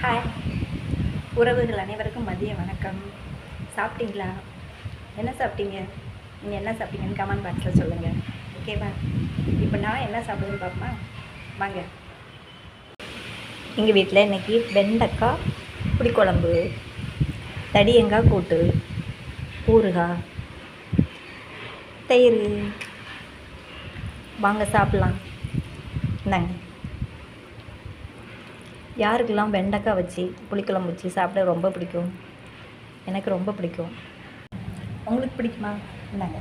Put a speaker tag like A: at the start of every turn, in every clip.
A: Hi உறவுகள் அனைவருக்கும் மதிய வணக்கம். சாப்பிட்டீங்களா? என்ன சாப்பிட்டீங்க? நீங்கள் என்ன சாப்பிட்டீங்கன்னு கமெண்ட் பாக்ஸில் சொல்லுங்கள். ஓகேவா? இப்போ நான் என்ன சாப்பிடுவேன்னு பார்ப்போமா? வாங்க. எங்கள் வீட்டில் இன்றைக்கி வெண்டைக்காய் புளிக்குழம்பு, தடியங்காய் கூட்டு, ஊறுகாய், தயிர். வாங்க சாப்பிட்லாம். இந்தாங்க. யாருக்கெல்லாம் வெண்டைக்காய் வச்சு புளிக்குழம்பு வச்சு சாப்பிட ரொம்ப பிடிக்கும்? எனக்கு ரொம்ப பிடிக்கும். உங்களுக்கு பிடிக்குமா? இந்தாங்க.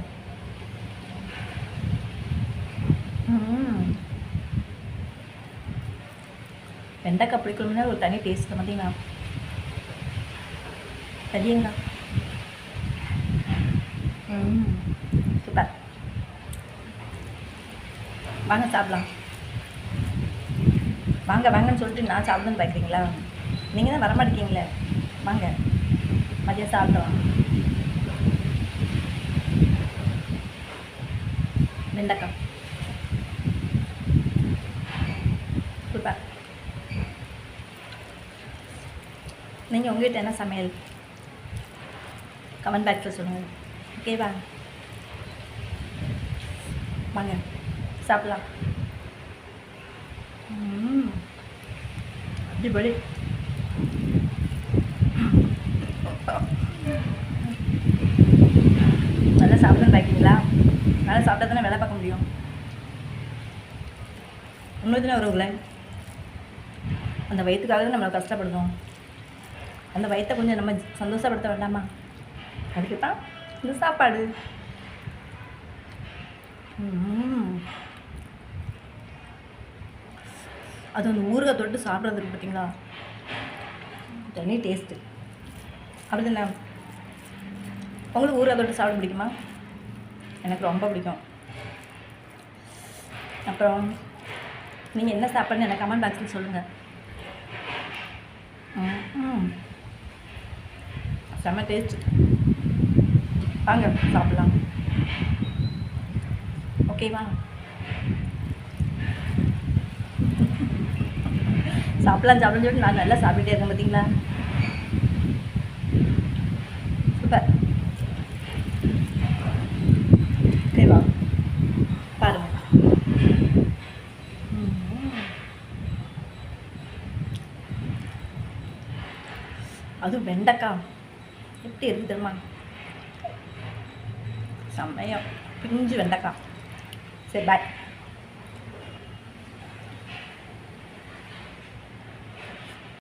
A: வெண்டைக்காய் புளிக்குழம்புனா ஒரு தனி டேஸ்ட் பார்த்தீங்களா? சரிங்களா? சூப்பர். வாங்க சாப்பிட்லாம். வாங்க வாங்கன்னு சொல்லிட்டு நான் சாப்பிடுன்னு பார்க்குறீங்களா? நீங்கள் தான் வரமாட்டேங்கிங்களே. வாங்க மதியம் சாப்பிடுவாங்க. வெண்டைக்காய் சூப்பர். நீங்கள் உங்கள் வீட்டில் என்ன சமையல்? கமெண்ட் பாக்ஸில் சொல்லுங்கள். ஓகேவா? வாங்க சாப்பிட்லாம். அடிப்பொலி. நல்லா சாப்பிடுன்னு பார்க்கீங்களா? நல்லா சாப்பிட்டா தானே வேலை பார்க்க முடியும். உண்மைதானே வருவங்களே. அந்த வயிற்றுக்காக தான் நம்மளை கஷ்டப்படுறோம். அந்த வயிற்றை கொஞ்சம் நம்ம சந்தோஷப்படுத்த வேண்டாமா? அதுக்கு தான் இந்த சாப்பாடு. அது அந்த ஊறுகாய் தொட்டு சாப்பிட்றதுக்கு பார்த்தீங்களா தனி டேஸ்ட்டு. அப்படி தானே? உங்களுக்கு ஊறுகாய் தொட்டு சாப்பிட பிடிக்குமா? எனக்கு ரொம்ப பிடிக்கும். அப்புறம் நீங்கள் என்ன சாப்பாடுன்னு எனக்கு கமெண்ட் பாக்ஸில் சொல்லுங்கள். செம்ம டேஸ்ட். வாங்க சாப்பிட்லாம். ஓகேவா? சாப்பிட்லாம் சாப்பிடலாம்னு சொல்லிட்டு நான் நல்லா சாப்பிட்டுட்டே இருக்கேன் பார்த்தீங்களா? சூப்பர். ஓகேவா? பாருங்கள். அதுவும் வெண்டைக்காய் எப்படி இருக்குது தெரியுமா? செம்மையா பிஞ்சு வெண்டைக்காய். சரி பாய்.